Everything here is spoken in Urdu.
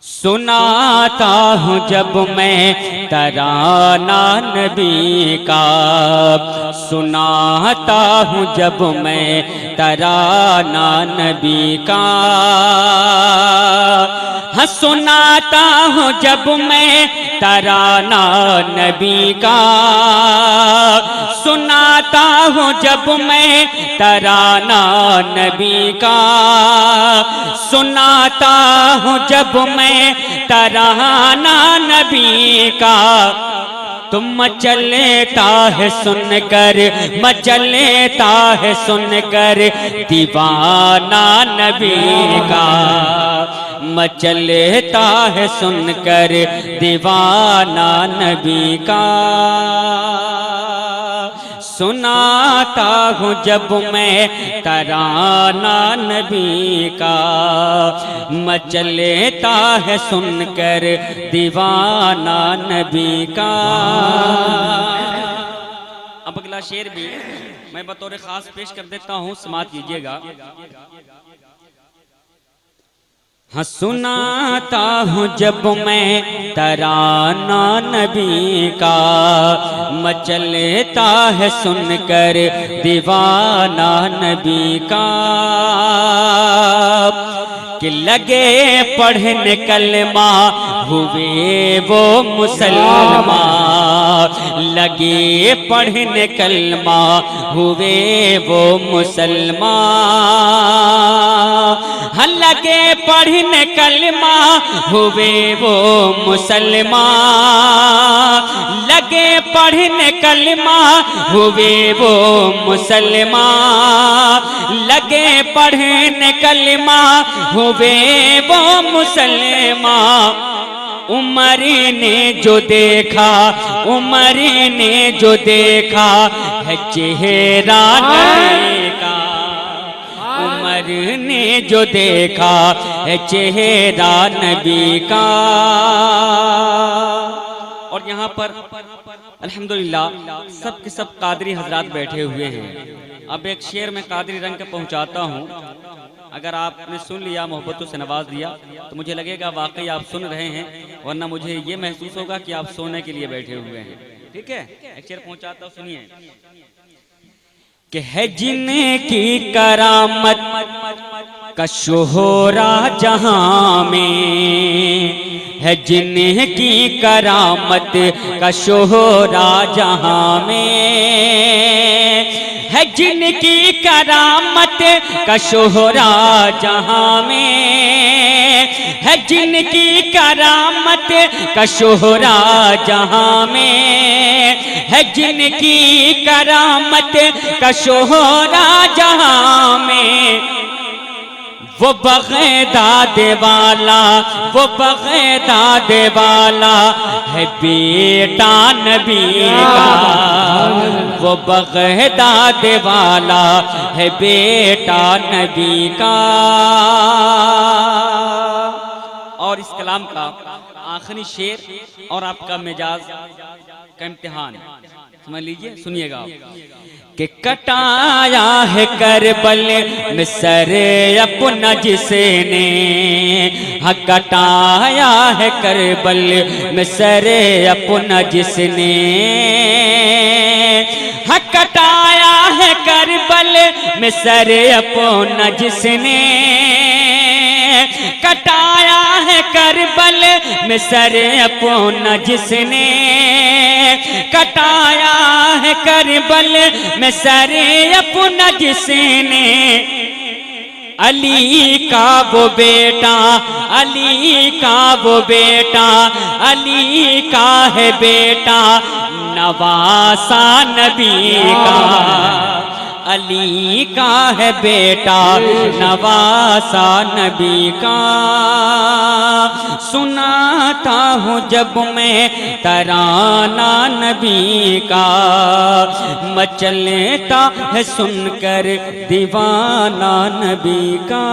سناتا ہوں جب میں ترانہ نبی کا، سناتا ہوں جب میں ترانہ نبی کا، ہاں سناتا ہوں جب میں ترانہ نبی کا، سناتا ہوں جب میں ترانہ نبی کا، سناتا ہوں جب میں ترانہ نبی کا، تم مچلتا ہے سن کر، مچلتا ہے سن کر دیوانہ نبی کا، مچلتا ہے سن کر دیوانہ نبی کا، سناتا ہوں جب میں ترانہ نبی کا، مچلتا ہے سن کر دیوانہ نبی کا۔ اب اگلا شعر بھی میں بطور خاص پیش کر دیتا ہوں، سماعت کیجئے گا۔ ہاں سناتا ہوں جب میں ترانہ نبی کا، مچلتا ہے سن کر دیوانہ نبی کا، کہ لگے پڑھنے کلمہ ہوئے وہ مسلمان، لگے پڑھنے کلمہ ہوئے وہ مسلمان، ہاں لگے پڑھنے کلمہ ہوئے وہ مسلمان، لگے پڑھنے کلمہ ہوئے وہ مسلمان، لگے پڑھنے کلمہ ہوئے وہ مسلمان، عمر نے جو دیکھا، عمر نے جو دیکھا ہے چہرہ نبی کا، عمر نے جو دیکھا ہے چہرہ نبی کا۔ اور یہاں پر الحمدللہ سب کے سب قادری حضرات بیٹھے ہوئے ہیں۔ اب ایک شعر میں قادری رنگ کا پہنچاتا ہوں، اگر آپ نے سن لیا، محبتوں سے نواز دیا تو مجھے لگے گا واقعی آپ سن رہے ہیں، ورنہ مجھے یہ محسوس ہوگا کہ آپ سونے کے لیے بیٹھے ہوئے ہیں۔ ٹھیک ہے، ایک شعر پہنچاتا ہوں، سنیے۔ کہ ہے جن کی کرامت کا شہرا جہاں میں، ہے جن کی کرامت کا شہرا جہاں میں، ہے جن کی کرامت کا شہرا جہاں میں، ہے جن کی کرامت کا شہرا جہاں میں، ہے جن کی کرامت کا شہرا جہاں میں، وہ بغداد والا، وہ بغداد والا ہے بیٹا نبی کا، وہ بغداد والا ہے بیٹا نبی کا۔ اور اس کلام کا آخری شعر اور آپ کا مجاز کا امتحان سمجھ لیجئے، سنیے گا۔ کہ کٹایا ہے کربل میں سر اپنا جس نے، ہاں کٹایا ہے کربل میں سر اپنا جس نے، ہاں کٹایا ہے کربل میں سر اپنا جس نے، کٹایا ہے کربل میں سر اپنا جس نے، کٹایا ہے کربل میں سر اپنا جس نے، علی کا وہ بیٹا، علی کا وہ بیٹا، علی کا ہے بیٹا نواسہ نبی کا، علی کا ہے بیٹا نواسہ نبی کا، سناتا ہوں جب میں ترانہ نبی کا، مچلتا ہے سن کر دیوانہ نبی کا۔